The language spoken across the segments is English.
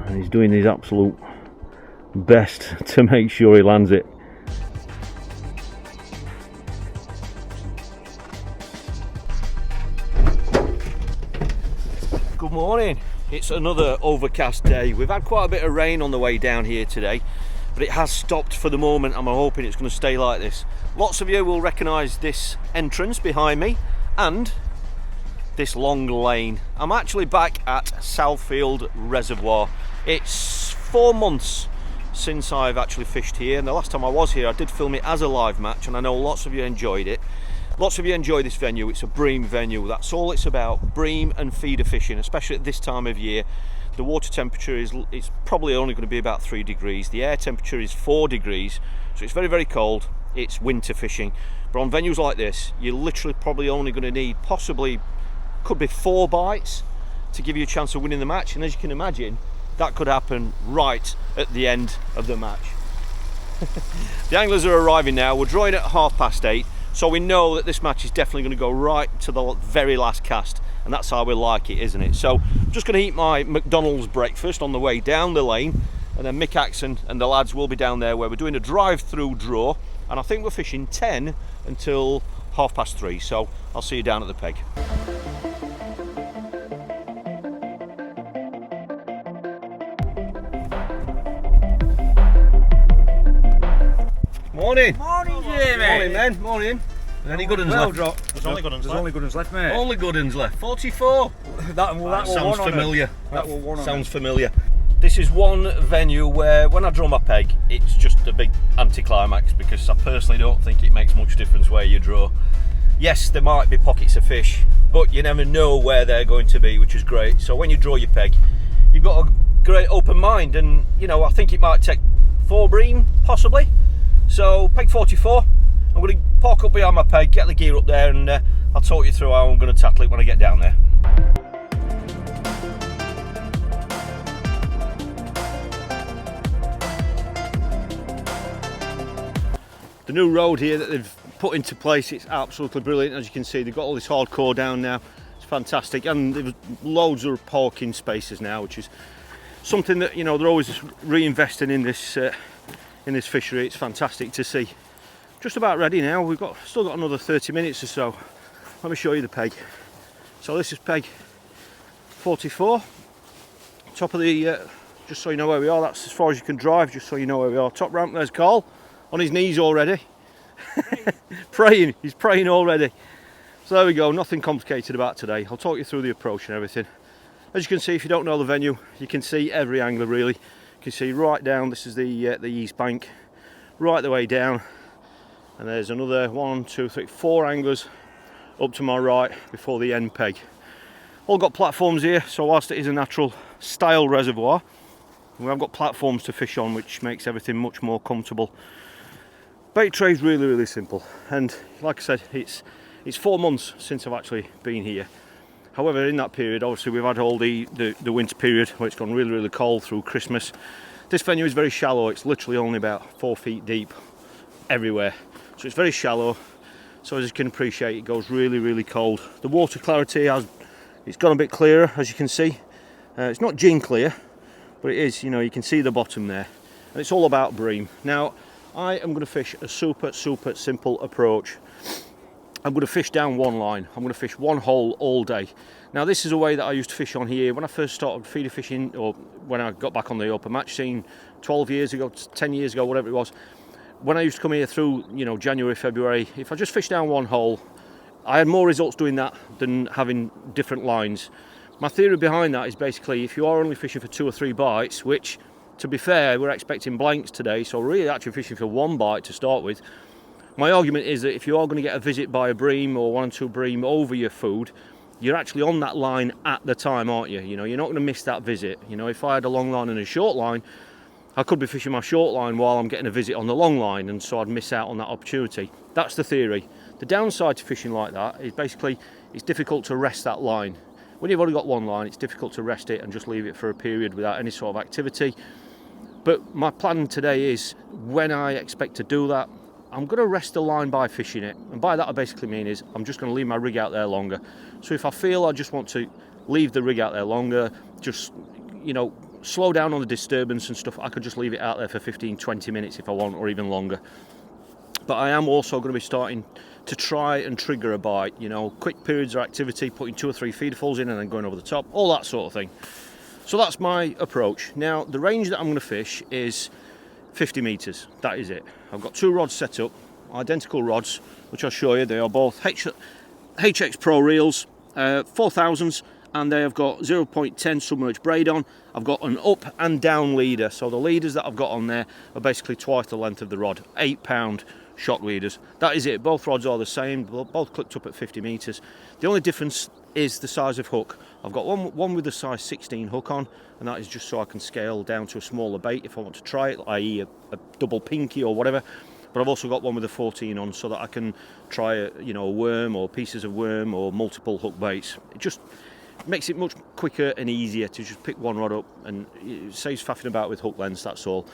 and he's doing his absolute best to make sure he lands it. Good morning. It's another overcast day. We've had quite a bit of rain on the way down here today, but it has stopped for the moment, and I'm hoping it's going to stay like this. Lots of you will recognise this entrance behind me and this long lane. I'm actually back at Southfield Reservoir. It's 4 months since I've actually fished here, and the last time I was here I did film it as a live match, and I know lots of you enjoyed it. Lots of you enjoy this venue. It's a bream venue. That's all it's about, bream and feeder fishing, especially at this time of year. The water temperature it's probably only going to be about 3 degrees. The air temperature is 4 degrees, so it's very, very cold. It's winter fishing. But on venues like this, you're literally probably only going to need possibly, could be 4 bites to give you a chance of winning the match. And as you can imagine, that could happen right at the end of the match. The anglers are arriving now. We're drawing at 8:30. So we know that this match is definitely going to go right to the very last cast, and that's how we like it, isn't it? So I'm just going to eat my McDonald's breakfast on the way down the lane, and then Mick Axon and the lads will be down there where we're doing a drive-through draw, and I think we're fishing 10 until 3:30. So I'll see you down at the peg. Morning. Morning, Jamie. Morning, men. Morning. Any good uns Well left? dropped. There's only good uns There's left. only good ones left, mate. Only good uns left. 44. That Sounds familiar. That will one on Sounds familiar. This is one venue where when I draw my peg, it's just a big anticlimax, because I personally don't think it makes much difference where you draw. Yes, there might be pockets of fish, but you never know where they're going to be, which is great. So when you draw your peg, you've got a great open mind, and you know, I think it might take 4 bream, possibly. So peg 44, I'm going to park up behind my peg, get the gear up there, and I'll talk you through how I'm going to tackle it when I get down there. The new road here that they've put into place, it's absolutely brilliant. As you can see, they've got all this hardcore down now. It's fantastic, and there's loads of parking spaces now, which is something that, you know, they're always reinvesting in this fishery. It's fantastic to see. Just about ready now. We've still got another 30 minutes or so. Let me show you the peg. So this is peg 44. Top of the, just so you know where we are, that's as far as you can drive, just so you know where we are. Top ramp, there's Carl, on his knees already. Praying, he's praying already. So there we go, nothing complicated about today. I'll talk you through the approach and everything. As you can see, if you don't know the venue, you can see every angler really. You can see right down, this is the east bank, right the way down, and there's another 1, 2, 3, 4 anglers up to my right before the end peg. All got platforms here, so whilst it is a natural style reservoir, we have got platforms to fish on, which makes everything much more comfortable. Bait tray is really, really simple, and like I said, it's 4 months since I've actually been here. However, in that period, obviously, we've had all the winter period where it's gone really, really cold through Christmas. This venue is very shallow. It's literally only about 4 feet deep everywhere. So it's very shallow. So as you can appreciate, it goes really, really cold. The water clarity it's gone a bit clearer, as you can see. It's not gin clear, but it is, you know, you can see the bottom there. And it's all about bream. Now, I am going to fish a super, super simple approach. I'm going to fish down one line. I'm going to fish one hole all day. Now this is a way that I used to fish on here when I first started feeder fishing, or when I got back on the open match scene 12 years ago, 10 years ago, whatever it was. When I used to come here through, you know, January, February, if I just fished down one hole, I had more results doing that than having different lines. My theory behind that is basically, if you are only fishing for 2 or 3 bites, which, to be fair, we're expecting blanks today, so we're really actually fishing for 1 bite to start with. My argument is that if you are going to get a visit by a bream or 1 or 2 bream over your food, you're actually on that line at the time, aren't you? You know, you're not going to miss that visit. You know, if I had a long line and a short line, I could be fishing my short line while I'm getting a visit on the long line, and so I'd miss out on that opportunity. That's the theory. The downside to fishing like that is basically it's difficult to rest that line. When you've only got 1 line, it's difficult to rest it and just leave it for a period without any sort of activity. But my plan today is, when I expect to do that, I'm going to rest the line by fishing it. And by that I basically mean is I'm just going to leave my rig out there longer. So if I feel I just want to leave the rig out there longer, just, you know, slow down on the disturbance and stuff, I could just leave it out there for 15-20 minutes if I want, or even longer. But I am also going to be starting to try and trigger a bite, you know, quick periods of activity, putting 2 or 3 feederfuls in and then going over the top, all that sort of thing. So that's my approach. Now, the range that I'm going to fish is 50 metres, that is it. I've got 2 rods set up, identical rods, which I'll show you. They are both HX Pro reels, 4000s, and they have got 0.10 submerged braid on. I've got an up and down leader, so the leaders that I've got on there are basically twice the length of the rod, 8-pound shock leaders. That is it. Both rods are the same, both clipped up at 50 metres. The only difference is the size of hook. I've got one with a size 16 hook on, and that is just so I can scale down to a smaller bait if I want to try it, i.e. a double pinky or whatever. But I've also got one with a 14 on, so that I can try a worm or pieces of worm or multiple hook baits. It just makes it much quicker and easier to just pick one rod up, and it saves faffing about with hook lengths, that's all.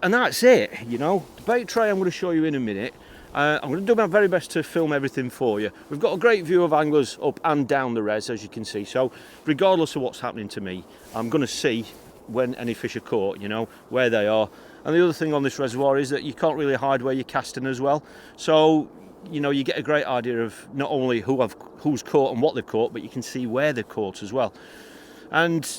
And that's it, you know. The bait tray I'm going to show you in a minute. I'm going to do my very best to film everything for you. We've got a great view of anglers up and down the res, as you can see. So regardless of what's happening to me, I'm going to see when any fish are caught, you know, where they are. And the other thing on this reservoir is that you can't really hide where you're casting as well. So, you know, you get a great idea of not only who's caught and what they've caught, but you can see where they're caught as well. And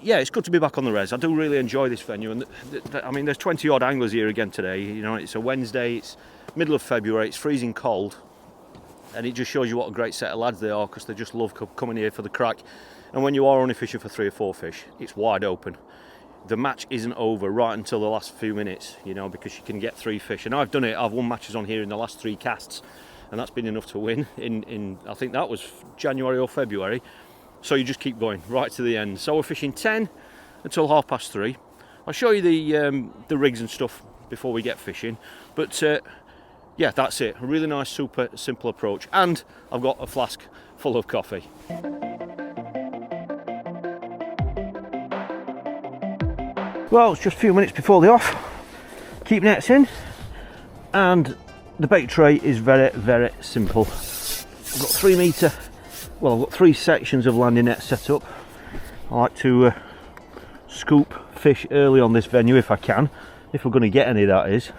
yeah, it's good to be back on the res. I do really enjoy this venue, and I mean, there's 20 odd anglers here again today. You know, it's a Wednesday, it's middle of February, it's freezing cold, and it just shows you what a great set of lads they are, because they just love coming here for the crack. And when you are only fishing for 3 or 4 fish, it's wide open. The match isn't over right until the last few minutes, you know, because you can get 3 fish. And I've done it. I've won matches on here in the last 3 casts, and that's been enough to win in I think that was January or February. So you just keep going right to the end. So we're fishing 10 until 3:30. I'll show you the rigs and stuff before we get fishing. But yeah, that's it. A really nice, super simple approach. And I've got a flask full of coffee. Well, it's just a few minutes before the off. Keep nets in, and the bait tray is very, very simple. I've got 3 metre, well, I've got 3 sections of landing net set up. I like to scoop fish early on this venue if I can, if we're going to get any, that is.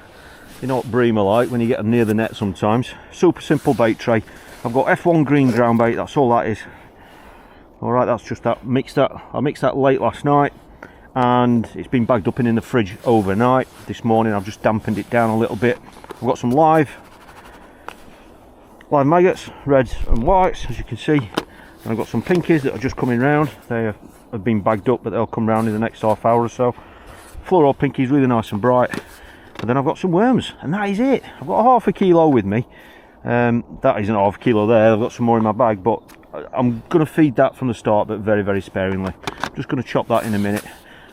You know what bream are like when you get them near the net sometimes. Super simple bait tray. I've got F1 green ground bait, that's all that is. Alright, that's just that. I mixed that late last night, and it's been bagged up in the fridge overnight. This morning I've just dampened it down a little bit. I've got some live maggots, reds and whites, as you can see, and I've got some pinkies that are just coming round. They have been bagged up, but they'll come round in the next half hour or so. Fluoro pinkies, really nice and bright. And then I've got some worms, and that is it. I've got half a kilo with me. That isn't half a kilo there, I've got some more in my bag, but I'm going to feed that from the start, but very, very sparingly. I'm just going to chop that in a minute.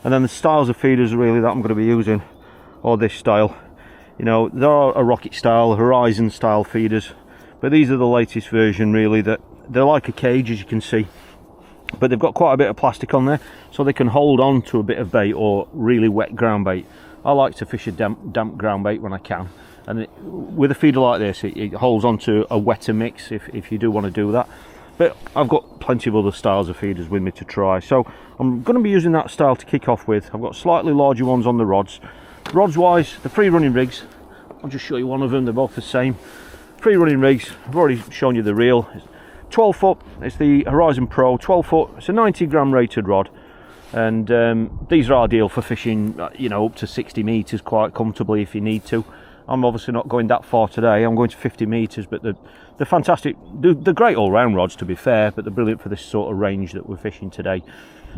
And then the styles of feeders really that I'm going to be using are this style. You know, there are a rocket style, horizon style feeders, but these are the latest version really. That they're like a cage, as you can see, but they've got quite a bit of plastic on there, so they can hold on to a bit of bait or really wet ground bait. I like to fish a damp ground bait when I can, and with a feeder like this, it holds on to a wetter mix if you do want to do that. But I've got plenty of other styles of feeders with me to try, so I'm going to be using that style to kick off with. I've got slightly larger ones on the rods. Rods wise, the free running rigs, I'll just show you one of them, they're both the same. Free running rigs, I've already shown you the reel. It's 12 foot, it's the Horizon Pro 12 foot, it's a 90 gram rated rod, and these are ideal for fishing, you know, up to 60 metres quite comfortably if you need to. I'm obviously not going that far today, I'm going to 50 metres, but they're fantastic. They're great all-round rods, to be fair, but they're brilliant for this sort of range that we're fishing today.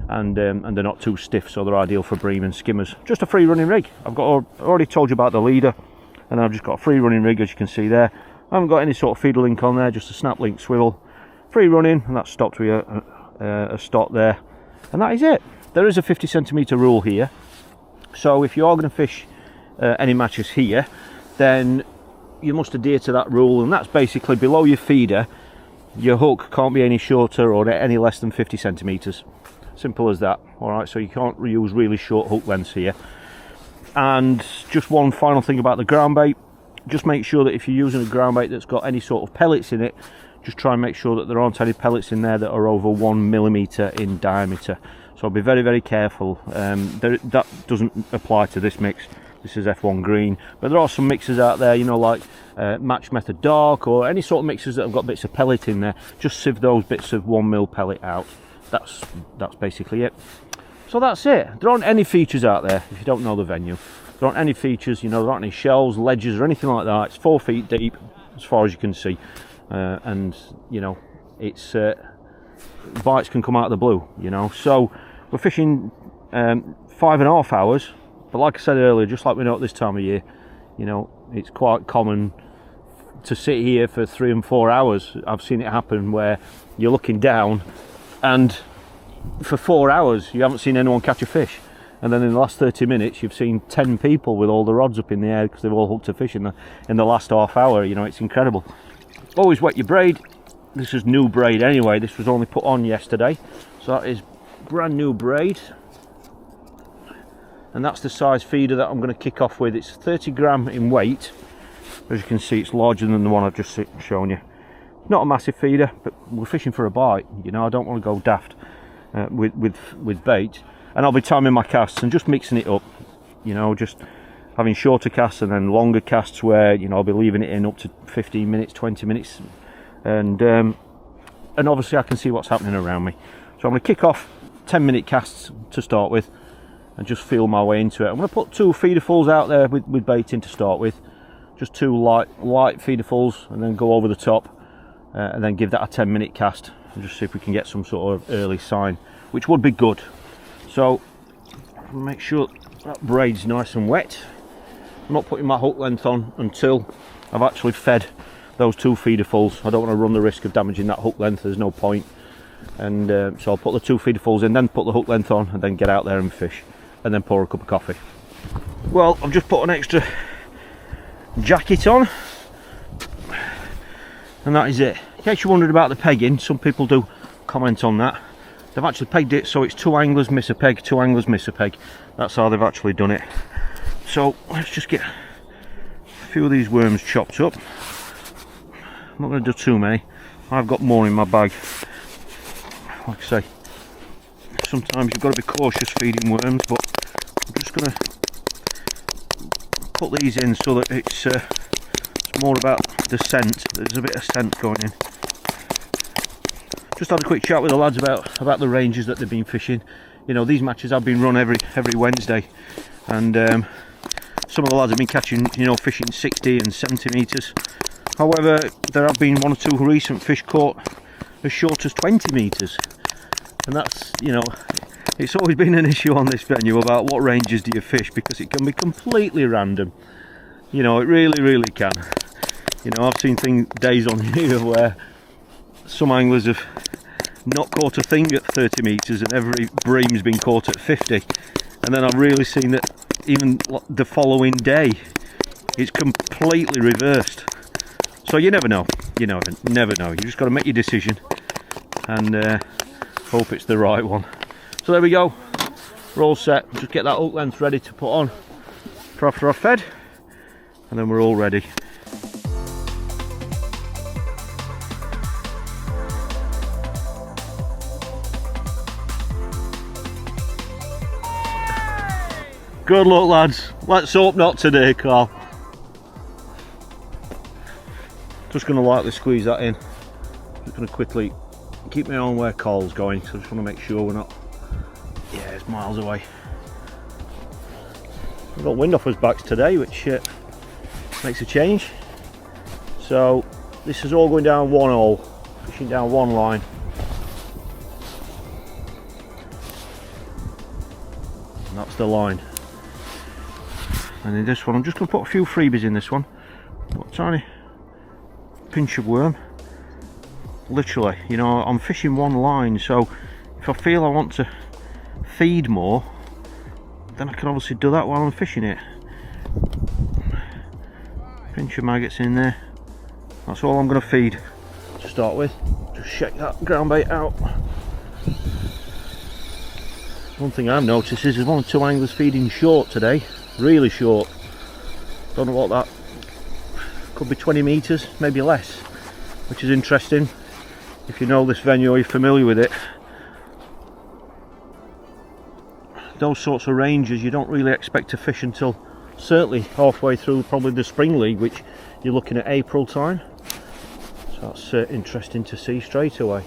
And they're not too stiff, so they're ideal for bream and skimmers. Just a free running rig. I already told you about the leader, and I've just got a free running rig, as you can see there. I haven't got any sort of feeder link on there, just a snap link swivel. Free running, and that's stopped with a stop there. And that is it. There is a 50 centimetre rule here, so if you are going to fish any matches here, then you must adhere to that rule, and that's basically below your feeder, your hook can't be any shorter or any less than 50 centimetres. Simple as that. Alright, so you can't use really short hook lengths here. And just one final thing about the ground bait, just make sure that if you're using a ground bait that's got any sort of pellets in it, just try and make sure that there aren't any pellets in there that are over 1 millimetre in diameter. so be very, very careful. That doesn't apply to this mix. This is F1 green, but there are some mixes out there, you know, like Match Method Dark or any sort of mixes that have got bits of pellet in there. Just sieve those bits of 1mm pellet out. That's basically it. So that's it. There aren't any features out there if you don't know the venue. There aren't any features, you know, there aren't any shelves, ledges or anything like that. It's 4 feet deep as far as you can see, and you know, it's bites can come out of the blue, you know. So we're fishing 5.5 hours, but like I said earlier, just like we know at this time of year, you know, it's quite common to sit here for 3 and 4 hours. I've seen it happen where you're looking down and for 4 hours you haven't seen anyone catch a fish, and then in the last 30 minutes you've seen 10 people with all the rods up in the air because they've all hooked a fish in the last half hour. You know, it's incredible. Always wet your braid. This is new braid anyway. This was only put on yesterday, so that is brand new braid, and that's the size feeder that I'm going to kick off with. It's 30 gram in weight. As you can see, it's larger than the one I've just shown you. Not a massive feeder, but we're fishing for a bite, you know. I don't want to go daft with bait, and I'll be timing my casts and just mixing it up, you know, just having shorter casts and then longer casts where, you know, I'll be leaving it in up to 15 minutes, 20 minutes, and obviously I can see what's happening around me. So I'm going to kick off 10-minute casts to start with and just feel my way into it. I'm going to put 2 feederfuls out there with bait in to start with, just 2 light feederfuls, and then go over the top and then give that a 10-minute cast and just see if we can get some sort of early sign, which would be good. So make sure that braid's nice and wet. I'm not putting my hook length on until I've actually fed those 2 feederfuls. I don't want to run the risk of damaging that hook length. There's no point. And so I'll put the 2 feederfuls in, then put the hook length on, and then get out there and fish, and then pour a cup of coffee. Well, I've just put an extra jacket on, and that is it. In case you're wondering about the pegging, some people do comment on that. They've actually pegged it so it's 2 anglers miss a peg, 2 anglers miss a peg. That's how they've actually done it. So let's just get a few of these worms chopped up. I'm not going to do too many. I've got more in my bag. Like I say, sometimes you've got to be cautious feeding worms, but I'm just going to put these in so that it's more about the scent. There's a bit of scent going in. Just had a quick chat with the lads about the ranges that they've been fishing. You know, these matches have been run every Wednesday, and some of the lads have been catching, you know, fishing 60 and 70 metres. However, there have been 1 or 2 recent fish caught as short as 20 metres, and that's, you know, it's always been an issue on this venue about what ranges do you fish, because it can be completely random. You know, it really can. You know, I've seen days on here where some anglers have not caught a thing at 30 metres and every bream's been caught at 50, and then I've really seen that even the following day it's completely reversed. So you never know, you never know. You just got to make your decision and hope it's the right one. So there we go, we're all set. Just get that hook length ready to put on for after I've fed, and then we're all ready. Good luck, lads. Let's hope not today, Carl. Just going to lightly squeeze that in. Just going to quickly keep my eye on where Carl's going, so I just want to make sure we're not... Yeah, it's miles away. We've got wind off us backs today, which makes a change. So this is all going down one hole, fishing down one line. And that's the line. And in this one, I'm just going to put a few freebies in this one. Put a tiny pinch of worm. Literally, you know, I'm fishing one line, so if I feel I want to feed more, then I can obviously do that while I'm fishing it. Pinch of maggots in there. That's all I'm going to feed to start with. Just shake that ground bait out. One thing I've noticed is there's 1 or 2 anglers feeding short today. Really short. Don't know what that could be, 20 metres, maybe less, which is interesting. If you know this venue or you're familiar with it, those sorts of ranges, you don't really expect to fish until certainly halfway through probably the spring league, which you're looking at April time. So that's interesting to see straight away.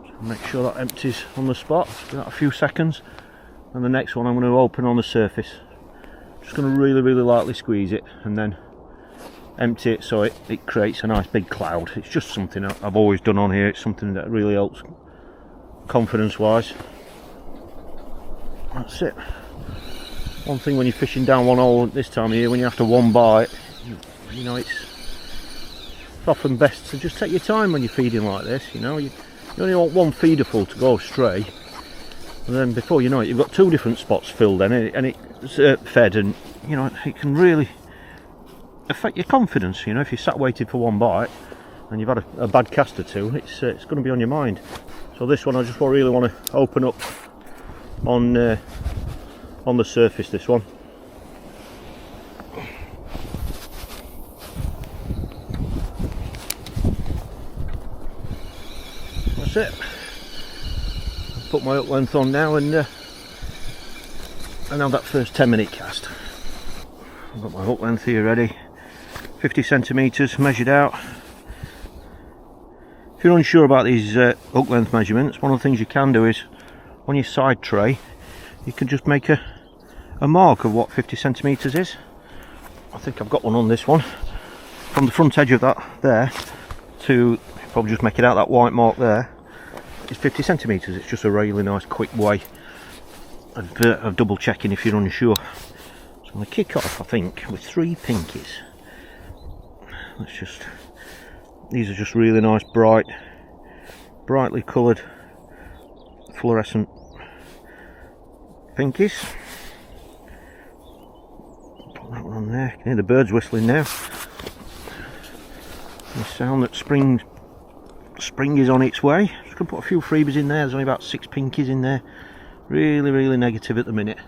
So make sure that empties on the spot. Give that a few seconds, and the next one I'm going to open on the surface. Just going to really lightly squeeze it and then empty it so it creates a nice big cloud. It's just something I've always done on here. It's something that really helps confidence wise. That's it. One thing when you're fishing down one hole this time of year, when you're after one bite, you know, it's often best to just take your time when you're feeding like this. You know, you only want one feeder full to go astray, and then before you know it, you've got two different spots filled and it's fed, and you know, it can really affect your confidence. You know, if you sat waiting for one bite and you've had a bad cast or two, it's going to be on your mind. So this one I just really want to open up on the surface, this one. That's it. Put my hook length on now and have that first 10-minute cast. I've got my hook length here ready, 50 centimetres measured out. If you're unsure about these hook length measurements, one of the things you can do is on your side tray you can just make a mark of what 50 centimetres is. I think I've got one on this one. From the front edge of that there to, probably just make it out, that white mark there is 50 centimetres. It's just a really nice quick way of double checking if you're unsure. So I'm going to kick off, I think, with 3 pinkies. These are just really nice brightly coloured fluorescent pinkies. Put that one on there. You can hear the birds whistling now. The sound that spring is on its way. Just going to put a few freebies in there. There's only about 6 pinkies in there. Really negative at the minute,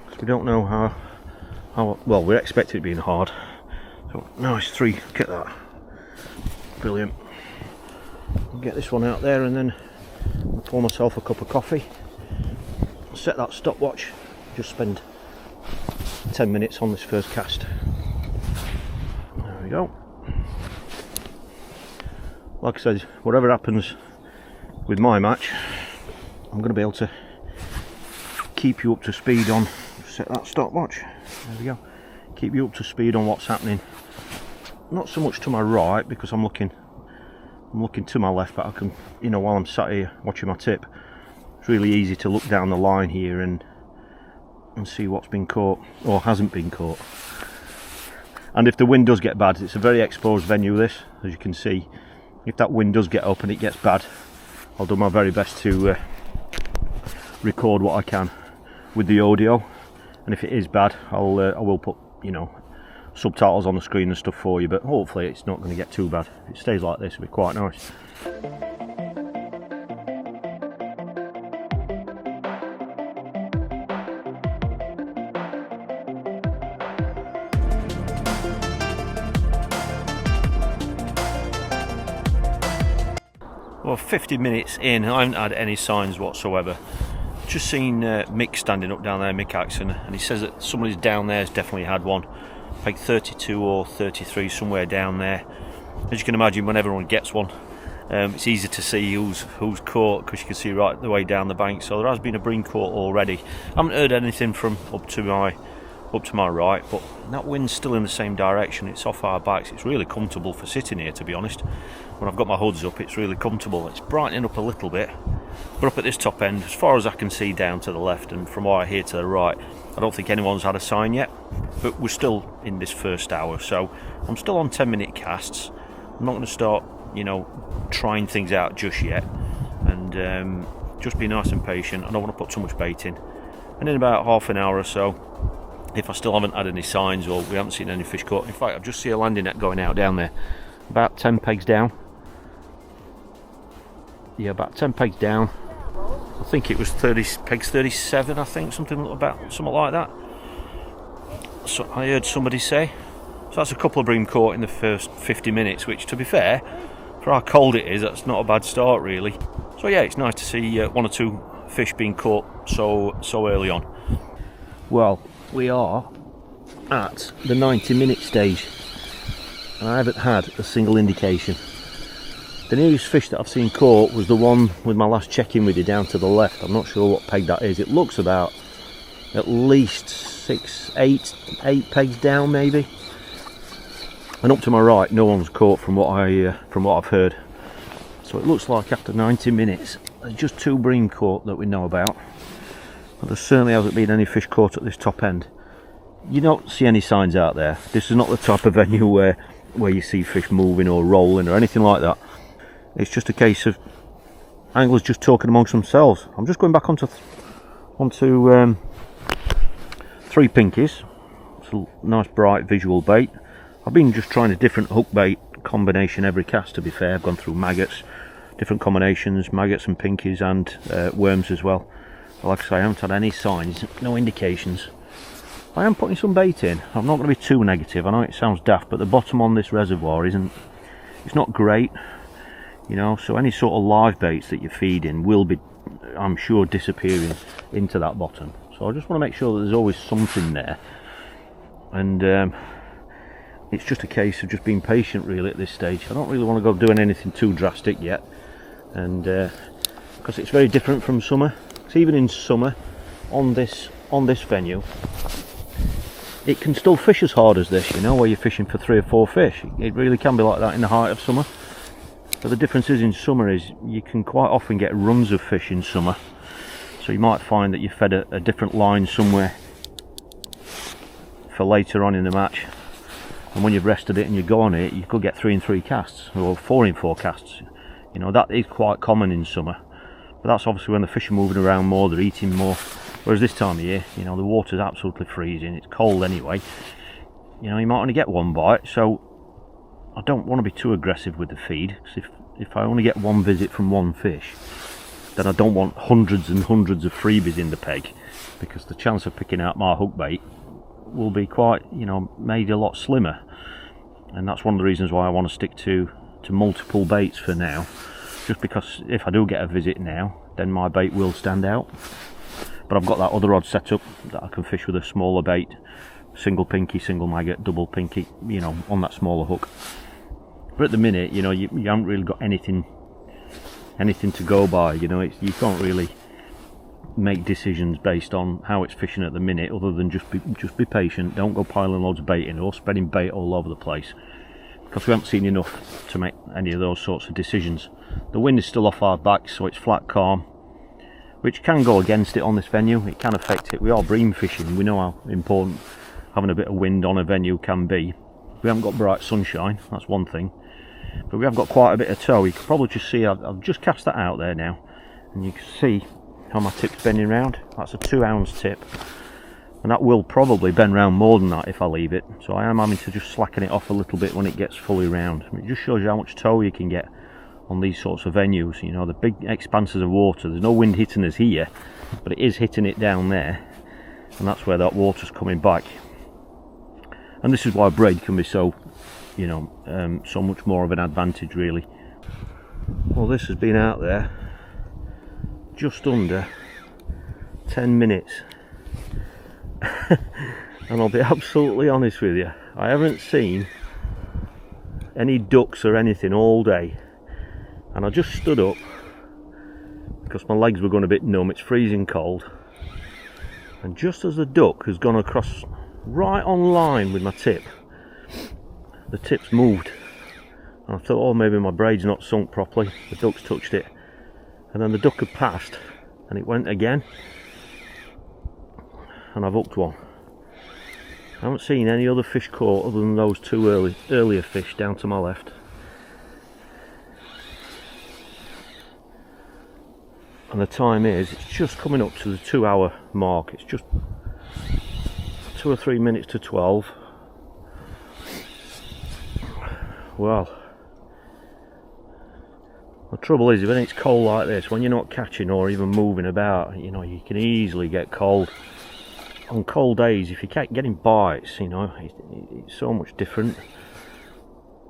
because we don't know how well, we expect it being hard. So nice 3. Look at that. Brilliant. I'll get this one out there and then I'll pour myself a cup of coffee. Set that stopwatch. Just spend 10 minutes on this first cast. There we go. Like I said, whatever happens with my match, I'm going to be able to keep you up to speed on. Set that stopwatch. There we go. Keep you up to speed on what's happening. Not so much to my right, because I'm looking to my left, but I can, you know, while I'm sat here watching my tip, it's really easy to look down the line here and see what's been caught or hasn't been caught. And if the wind does get bad, it's a very exposed venue, this, as you can see. If that wind does get up and it gets bad, I'll do my very best to record what I can with the audio, and if it is bad, I will put, you know, subtitles on the screen and stuff for you, but hopefully it's not going to get too bad. If it stays like this, it'll be quite nice. Well, 50 minutes in, I haven't had any signs whatsoever. Just seen Mick standing up down there, Mick Axon, and he says that somebody's down there has definitely had one. Like 32 or 33, somewhere down there. As you can imagine, when everyone gets one, it's easy to see who's caught, because you can see right the way down the bank. So there has been a bream caught already. I haven't heard anything from up to my right, but that wind's still in the same direction. It's off our backs. It's really comfortable for sitting here, to be honest. When I've got my hoods up, it's really comfortable. It's brightening up a little bit, but up at this top end, as far as I can see down to the left and from what I hear to the right, I don't think anyone's had a sign yet. But we're still in this first hour, so I'm still on 10-minute casts. I'm not going to start, you know, trying things out just yet, and just be nice and patient. I don't want to put too much bait in, and in about half an hour or so, if I still haven't had any signs or we haven't seen any fish caught, in fact I've just seen a landing net going out down there, about 10 pegs down. Yeah, about 10 pegs down. I think it was 30 pegs 37, I think, something like that. So I heard somebody say. So that's a couple of bream caught in the first 50 minutes, which, to be fair, for how cold it is, that's not a bad start really. So yeah, it's nice to see one or two fish being caught so early on. Well, we are at the 90-minute stage and I haven't had a single indication. The nearest fish that I've seen caught was the one with my last check-in with you down to the left. I'm not sure what peg that is. It looks about at least 8 pegs down maybe. And up to my right, no one's caught from what I've heard. So it looks like after 90 minutes, there's just 2 bream caught that we know about. But there certainly hasn't been any fish caught at this top end. You don't see any signs out there. This is not the type of venue where you see fish moving or rolling or anything like that. It's just a case of anglers just talking amongst themselves. I'm just going back onto 3 pinkies. It's a nice bright visual bait. I've been just trying a different hook bait combination every cast, to be fair. I've gone through maggots, different combinations, maggots and pinkies, and worms as well. But like I say, I haven't had any signs, no indications. I am putting some bait in. I'm not going to be too negative. I know it sounds daft, but the bottom on this reservoir it's not great, you know, so any sort of live baits that you feed in will be, I'm sure, disappearing into that bottom. So I just want to make sure that there's always something there, and it's just a case of just being patient really at this stage. I don't really want to go doing anything too drastic yet, and because it's very different from summer. So even in summer on this venue, it can still fish as hard as this, you know, where you're fishing for 3 or 4 fish. It really can be like that in the height of summer. But the difference is in summer is you can quite often get runs of fish in summer. So you might find that you fed a different line somewhere for later on in the match, and when you've rested it and you go on it, you could get 3 in 3 casts or 4 in 4 casts. You know, that is quite common in summer, but that's obviously when the fish are moving around more, they're eating more. Whereas this time of year, you know, the water's absolutely freezing, it's cold anyway. You know, you might only get 1 bite, so I don't want to be too aggressive with the feed, because if I only get 1 visit from 1 fish, then I don't want hundreds and hundreds of freebies in the peg, because the chance of picking out my hook bait will be quite, you know, made a lot slimmer. And that's one of the reasons why I want to stick to multiple baits for now, just because if I do get a visit now, then my bait will stand out. But I've got that other rod set up that I can fish with a smaller bait, single pinky, single maggot, double pinky, you know, on that smaller hook. But at the minute, you know, you haven't really got anything to go by. You know, you can't really make decisions based on how it's fishing at the minute, other than just be patient. Don't go piling loads of bait in or spreading bait all over the place, because we haven't seen enough to make any of those sorts of decisions. The wind is still off our backs, so it's flat calm, which can go against it on this venue. It can affect it. We are bream fishing. We know how important having a bit of wind on a venue can be. We haven't got bright sunshine, that's one thing, but we have got quite a bit of tow. You can probably just see I've just cast that out there now, and you can see how my tip's bending round. That's a 2-ounce tip, and that will probably bend round more than that if I leave it. So I am having to just slacken it off a little bit when it gets fully round. It just shows you how much tow you can get on these sorts of venues. You know, the big expanses of water, there's no wind hitting us here, but it is hitting it down there, and that's where that water's coming back. And this is why braid can be so, you know, so much more of an advantage really. Well, this has been out there just under 10 minutes and I'll be absolutely honest with you, I haven't seen any ducks or anything all day, and I just stood up because my legs were going a bit numb. It's freezing cold, and just as the duck has gone across right on line with my tip, the tip's moved, and I thought, oh, maybe my braid's not sunk properly. The duck's touched it, and then the duck had passed and it went again, and I've hooked one. I haven't seen any other fish caught other than those 2 earlier fish down to my left. And the time is, it's just coming up to the 2-hour mark. It's just 2 or 3 minutes to 12. Well, the trouble is, when it's cold like this, when you're not catching or even moving about, you know, you can easily get cold. On cold days, if you keep getting bites, you know, it's so much different.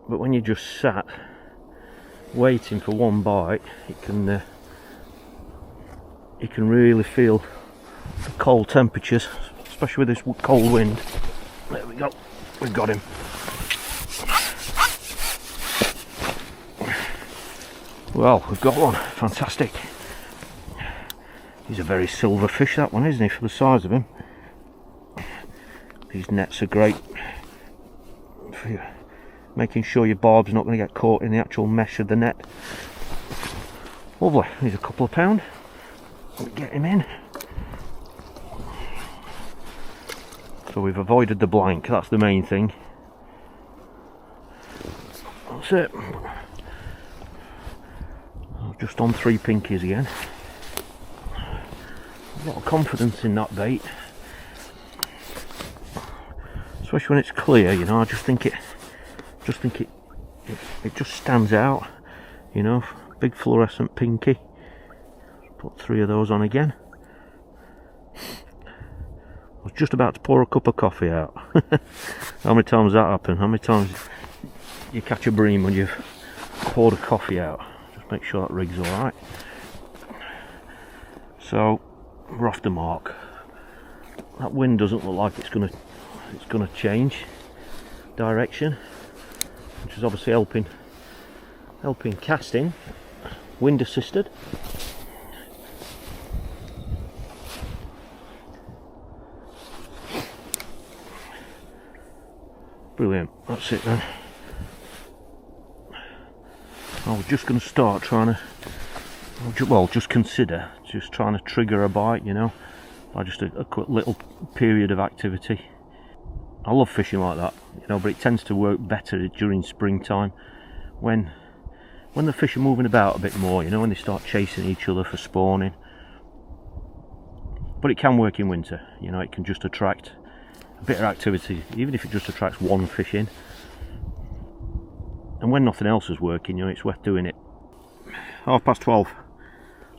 But when you're just sat waiting for one bite, you can really feel the cold temperatures, especially with this cold wind. There we go, we've got him. Well, we've got one, fantastic. He's a very silver fish, that one, isn't he, for the size of him. These nets are great for you, making sure your barb's not going to get caught in the actual mesh of the net. Lovely, he's a couple of pound. Let me get him in. So we've avoided the blank, that's the main thing. That's it. Just on 3 pinkies again. A lot of confidence in that bait, especially when it's clear. You know, I just think it just stands out. You know, big fluorescent pinky. Put 3 of those on again. I was just about to pour a cup of coffee out. How many times that happen? How many times you catch a bream when you've poured a coffee out? Just make sure that rig's all right. So we're off the mark. That wind doesn't look like it's gonna change direction, which is obviously helping casting. Wind assisted. Brilliant. That's it then. I was just going to start trying to, well, just consider just trying to trigger a bite, you know, by just a quick little period of activity. I love fishing like that, you know, but it tends to work better during springtime when the fish are moving about a bit more, you know, when they start chasing each other for spawning. But it can work in winter, you know, it can just attract a bit of activity, even if it just attracts one fish in. And when nothing else is working, you know, it's worth doing it. 12:30.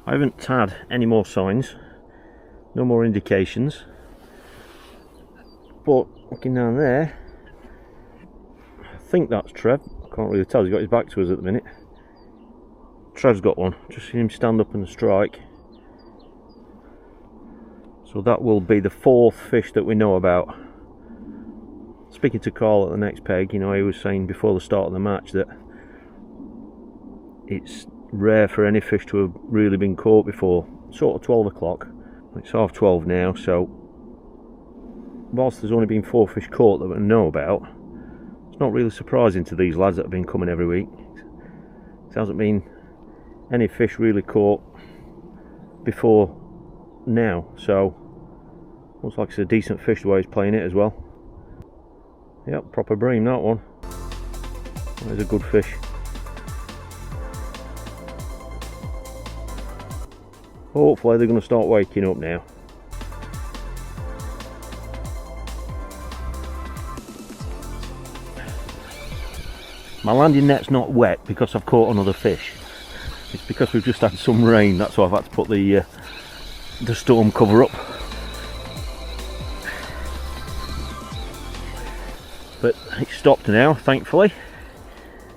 I haven't had any more signs, no more indications. But looking down there, I think that's Trev. I can't really tell, he's got his back to us at the minute. Trev's got one, just seen him stand up and strike. So that will be the 4th fish that we know about. Speaking to Carl at the next peg, you know, he was saying before the start of the match that it's rare for any fish to have really been caught before sort of 12 o'clock. It's 12:30 now, so whilst there's only been 4 fish caught that we know about, it's not really surprising to these lads that have been coming every week. It hasn't been any fish really caught before now, so looks like it's a decent fish the way he's playing it as well. Yep, proper bream that one. That is a good fish. Hopefully they're going to start waking up now. My landing net's not wet because I've caught another fish. It's because we've just had some rain, that's why I've had to put the storm cover up. But it's stopped now, thankfully.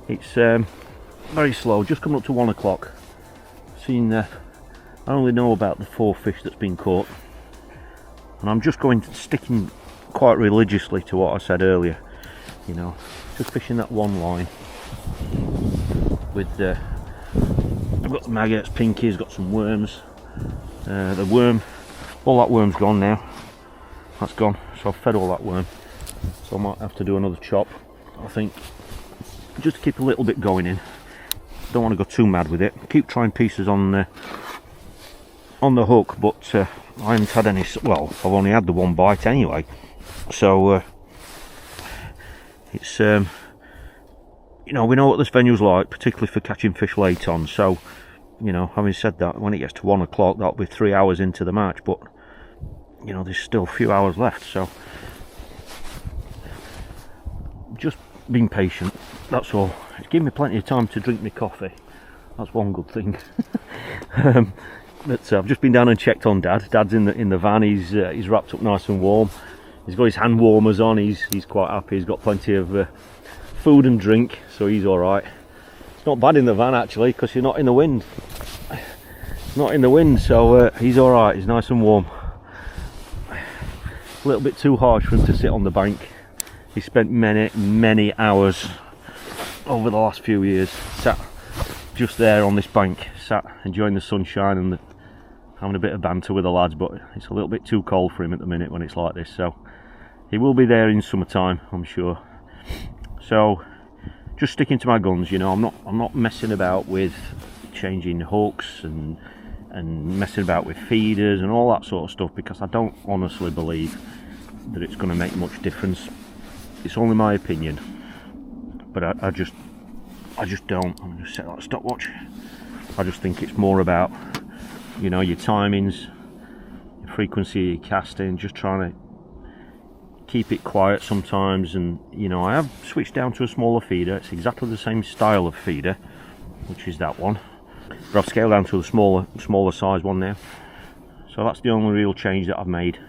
It's very slow, just coming up to 1 o'clock. I only know about the 4 fish that's been caught, and I'm just sticking quite religiously to what I said earlier. You know, just fishing that one line with I've got maggots, pinkies, got some worms. The worm, all that worm's gone now. That's gone, so I've fed all that worm. So I might have to do another chop, I think, just to keep a little bit going in. Don't want to go too mad with it. Keep trying pieces on the hook, but I haven't had any. Well, I've only had the one bite anyway, so it's you know, we know what this venue's like, particularly for catching fish late on. So, you know, having said that, when it gets to 1 o'clock, that'll be 3 hours into the match, but you know, there's still a few hours left, so just being patient, that's all. It's given me plenty of time to drink my coffee, that's one good thing. But I've just been down and checked on Dad. Dad's in the van. He's wrapped up nice and warm. He's got his hand warmers on. He's quite happy. He's got plenty of food and drink, so he's all right. It's not bad in the van actually, because you're not in the wind. Not in the wind, so he's alright, he's nice and warm. A little bit too harsh for him to sit on the bank. He spent many hours over the last few years sat just there on this bank, sat enjoying the sunshine and having a bit of banter with the lads, but it's a little bit too cold for him at the minute when it's like this, so he will be there in summertime, I'm sure. So just sticking to my guns, you know. I'm not messing about with changing hooks and messing about with feeders and all that sort of stuff, because I don't honestly believe that it's going to make much difference. It's only my opinion, but I just don't. I'm going to set that stopwatch. I just think it's more about, you know, your timings, your frequency of your casting, just trying to keep it quiet sometimes. And you know, I have switched down to a smaller feeder. It's exactly the same style of feeder, which is that one, but I've scaled down to a smaller size one now. So that's the only real change that I've made.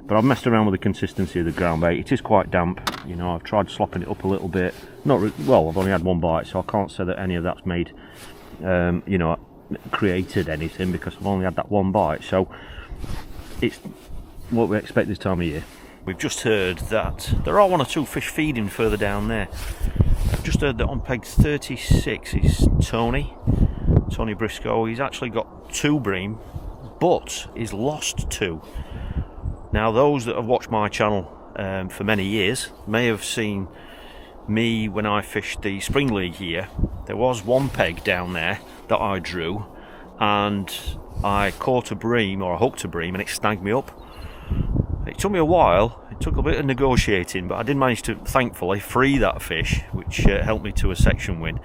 But I've messed around with the consistency of the ground bait. It is quite damp, you know. I've tried slopping it up a little bit. Well, I've only had one bite, so I can't say that any of that's made, you know, created anything, because I've only had that one bite. So it's what we expect this time of year. We've just heard that there are 1 or 2 fish feeding further down there. I've just heard that on peg 36 is Tony Briscoe. He's actually got 2 bream, but he's lost 2. Now, those that have watched my channel for many years may have seen me when I fished the Spring League here. There was 1 peg down there that I drew, and I caught a bream, or I hooked a bream, and it snagged me up. It took me a while, it took a bit of negotiating, but I did manage to, thankfully, free that fish, which helped me to a section win.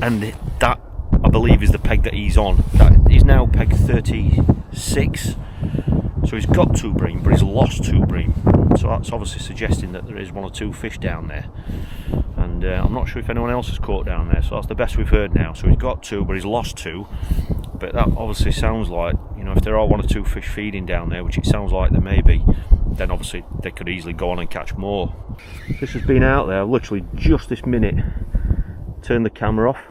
And that, I believe, is the peg that he's on. That is now peg 36. So he's got 2 bream, but he's lost 2 bream. So that's obviously suggesting that there is 1 or 2 fish down there. And I'm not sure if anyone else has caught down there, so that's the best we've heard now. So he's got 2, but he's lost 2. But that obviously sounds like, you know, if there are 1 or 2 fish feeding down there, which it sounds like there may be, then obviously they could easily go on and catch more. This has been out there, literally just this minute, turned the camera off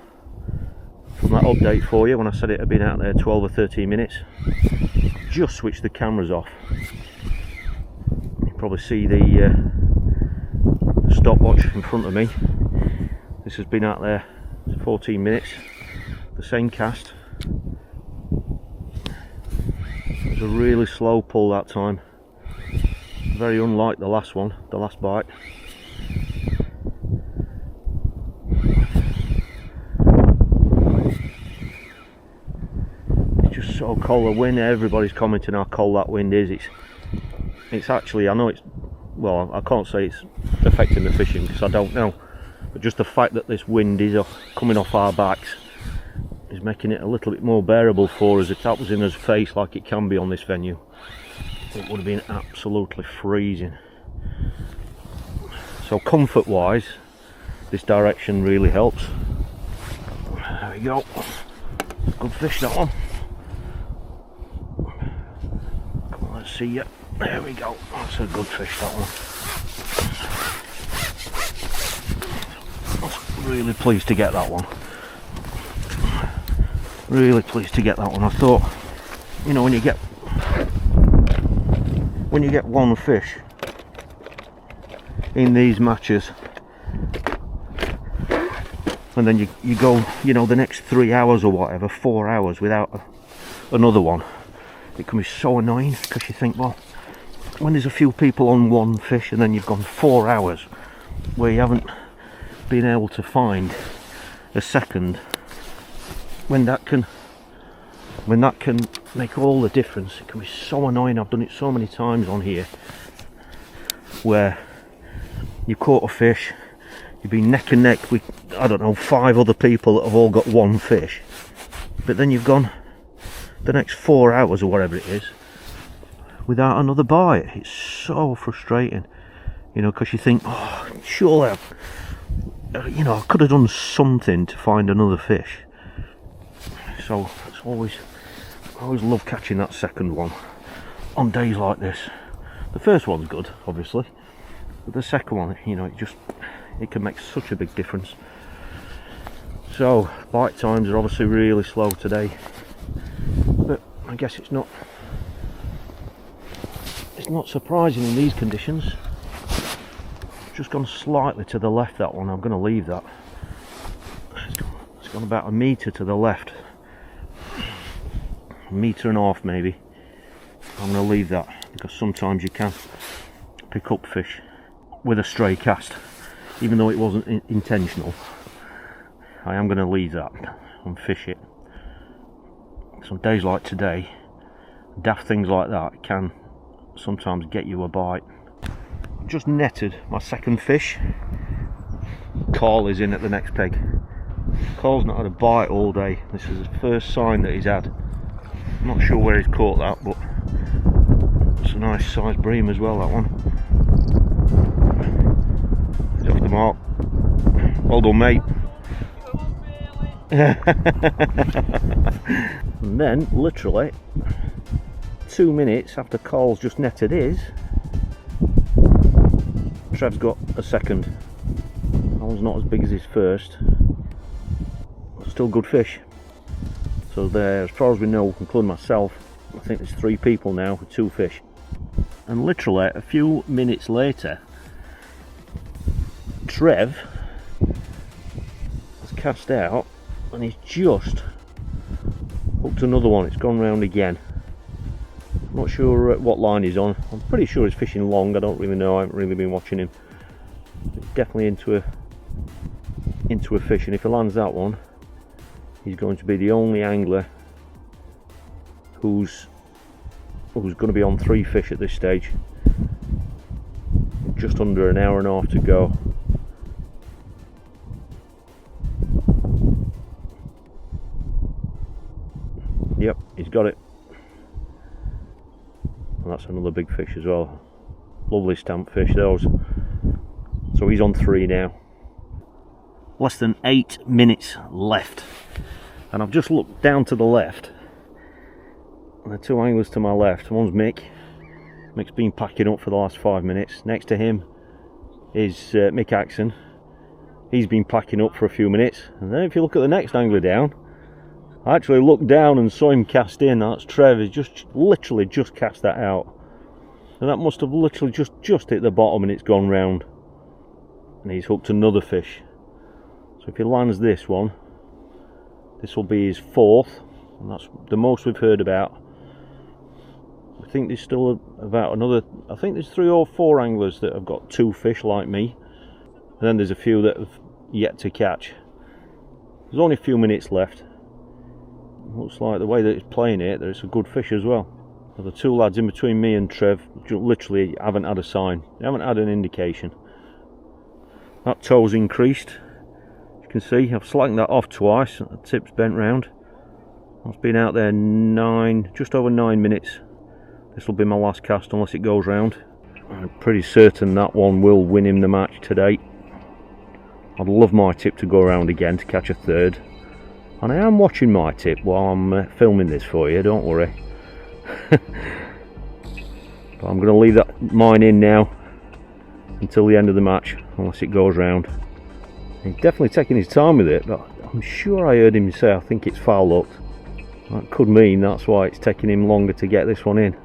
from that update for you when I said it had been out there 12 or 13 minutes. Just switched the cameras off. You probably see the stopwatch in front of me. This has been out there 14 minutes, the same cast. It was a really slow pull that time, very unlike the last one, the last bite. So cold, the wind, everybody's commenting how cold that wind is. It's actually, I know it's, well, I can't say it's affecting the fishing because I don't know, but just the fact that this wind is coming off our backs is making it a little bit more bearable for us. If that was in his face like it can be on this venue, it would have been absolutely freezing. So comfort wise, this direction really helps. There we go, good fish that one. Let's see ya. There we go. That's a good fish, that one. I was really pleased to get that one. Really pleased to get that one. I thought, you know, when you get 1 fish in these matches, and then you go, you know, the next 3 hours or whatever, 4 hours without another one, it can be so annoying, because you think, well, when there's a few people on 1 fish and then you've gone 4 hours where you haven't been able to find a second, when that can make all the difference. It can be so annoying. I've done it so many times on here where you caught a fish, you've been neck and neck with, I don't know, 5 other people that have all got 1 fish, but then you've gone the next 4 hours or whatever it is without another bite. It's so frustrating, you know, because you think, oh, surely you know, I could have done something to find another fish. So it's always, I always love catching that second one on days like this. The first one's good, obviously, but the second one, you know, it can make such a big difference. So bite times are obviously really slow today, but I guess it's not surprising in these conditions. Just gone slightly to the left, that one. I'm going to leave that. It's gone about a metre to the left, a metre and a half maybe. I'm going to leave that because sometimes you can pick up fish with a stray cast, even though it wasn't intentional. I am going to leave that and fish it. Some days like today, daft things like that can sometimes get you a bite. I've just netted my second fish. Carl is in at the next peg. Carl's not had a bite all day. This is the first sign that he's had. I'm not sure where he's caught that, but it's a nice sized bream as well, that one. He's off the mark. Well done, mate. And then, literally 2 minutes after Carl's just netted his, Trev's got a second. That one's not as big as his first, but still good fish. So there, as far as we know, including myself, I think there's 3 people now with 2 fish. And literally a few minutes later, Trev has cast out and he's just hooked another one. It's gone round again. I'm not sure what line he's on. I'm pretty sure he's fishing long. I don't really know. I haven't really been watching him. He's definitely into a fish, and if he lands that one, he's going to be the only angler who's going to be on 3 fish at this stage. Just under an hour and a half to go. Yep, he's got it. And that's another big fish as well. Lovely stamp fish those. So he's on 3 now. Less than 8 minutes left. And I've just looked down to the left. And the 2 anglers to my left. One's Mick. Mick's been packing up for the last 5 minutes. Next to him is Mick Axon. He's been packing up for a few minutes. And then if you look at the next angler down, I actually looked down and saw him cast in. That's Trev. He's just literally just cast that out. And that must have literally just hit the bottom and it's gone round. And he's hooked another fish. So if he lands this one, this will be his 4th. And that's the most we've heard about. I think there's still about another, I think there's 3 or 4 anglers that have got 2 fish like me. And then there's a few that have yet to catch. There's only a few minutes left. Looks like the way that it's playing it, that it's a good fish as well. So the 2 lads in between me and Trev literally haven't had a sign. They haven't had an indication. That toe's increased. As you can see, I've slackened that off twice. The tip's bent round. I've been out there just over 9 minutes. This will be my last cast unless it goes round. I'm pretty certain that one will win him the match today. I'd love my tip to go around again to catch a 3rd. And I am watching my tip while I'm filming this for you, don't worry. But I'm going to leave mine in now until the end of the match, unless it goes round. He's definitely taking his time with it, but I'm sure I heard him say I think it's foul hooked. That could mean that's why it's taking him longer to get this one in.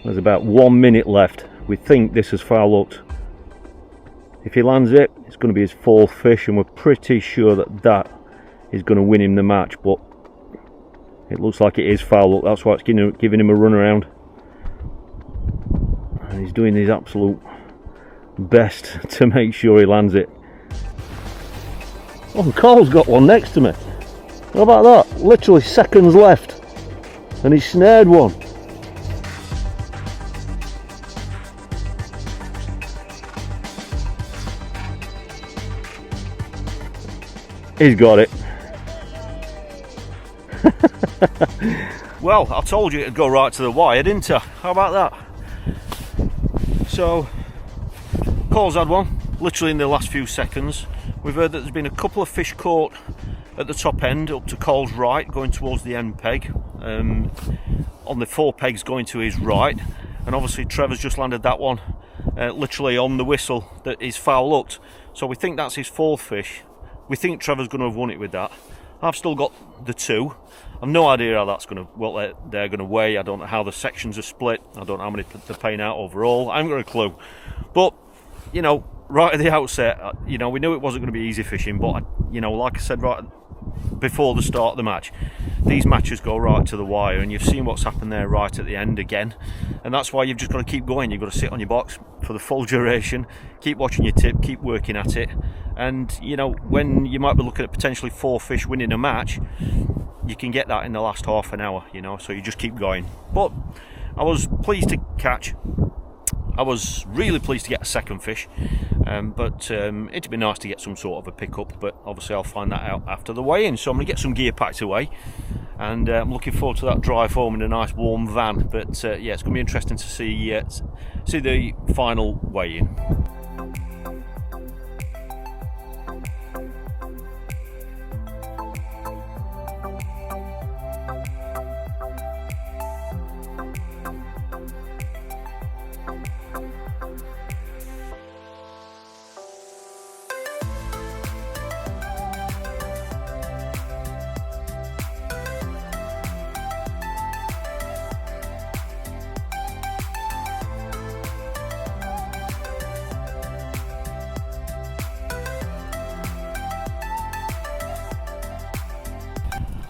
There's about 1 minute left. We think this is foul hooked. If he lands it, it's going to be his 4th fish, and we're pretty sure that is going to win him the match, but it looks like it is foul hooked. That's why it's giving him a run around. And he's doing his absolute best to make sure he lands it. Oh, and Carl's got one next to me. How about that? Literally seconds left and he's snared one. He's got it. Well, I told you it'd go right to the wire, didn't I? How about that? So, Paul's had one, literally in the last few seconds. We've heard that there's been a couple of fish caught at the top end, up to Cole's right, going towards the end peg. On the 4 pegs going to his right. And obviously Trevor's just landed that one, literally on the whistle, that is foul hooked. So we think that's his 4th fish. We think Trevor's going to have won it with that. I've still got the 2. I've no idea how that's going to, what they're going to weigh. I don't know how the sections are split. I don't know how many they're paying out overall. I haven't got a clue. But, you know, right at the outset, you know, we knew it wasn't going to be easy fishing. But, you know, like I said right before the start of the match, these matches go right to the wire, and you've seen what's happened there right at the end again, and that's why you've just got to keep going. You've got to sit on your box for the full duration, keep watching your tip, keep working at it, and you know, when you might be looking at potentially 4 fish winning a match, you can get that in the last half an hour, you know, so you just keep going. But I was pleased to catch. I was really pleased to get a second fish, but it'd be nice to get some sort of a pickup, but obviously I'll find that out after the weigh-in. So I'm going to get some gear packed away, and I'm looking forward to that drive home in a nice warm van. But yeah, it's going to be interesting to see the final weigh-in.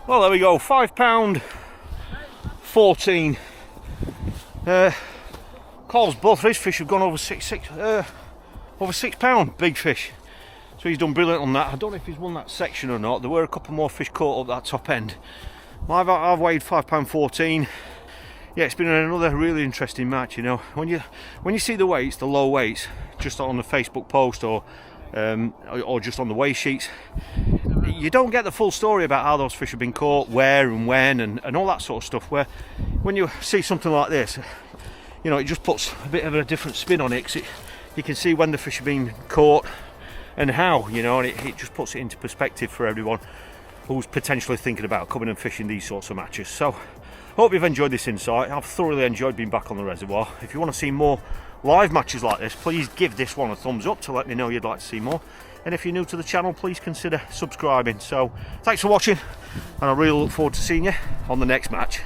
Well, there we go, £5.14. Carl's both his fish have gone over over £6, big fish. So he's done brilliant on that. I don't know if he's won that section or not. There were a couple more fish caught up that top end. I've weighed £5.14. Yeah, it's been another really interesting match. You know, when you see the weights, the low weights, just on the Facebook post or just on the weigh sheets, you don't get the full story about how those fish have been caught, where and when, and all that sort of stuff. Where when you see something like this, you know, it just puts a bit of a different spin on it, 'cause you can see when the fish have been caught and how, you know, and it just puts it into perspective for everyone who's potentially thinking about coming and fishing these sorts of matches. So hope you've enjoyed this insight. I've thoroughly enjoyed being back on the reservoir. If you want to see more live matches like this, please give this one a thumbs up to let me know you'd like to see more. And if you're new to the channel, please consider subscribing. So thanks for watching, and I really look forward to seeing you on the next match.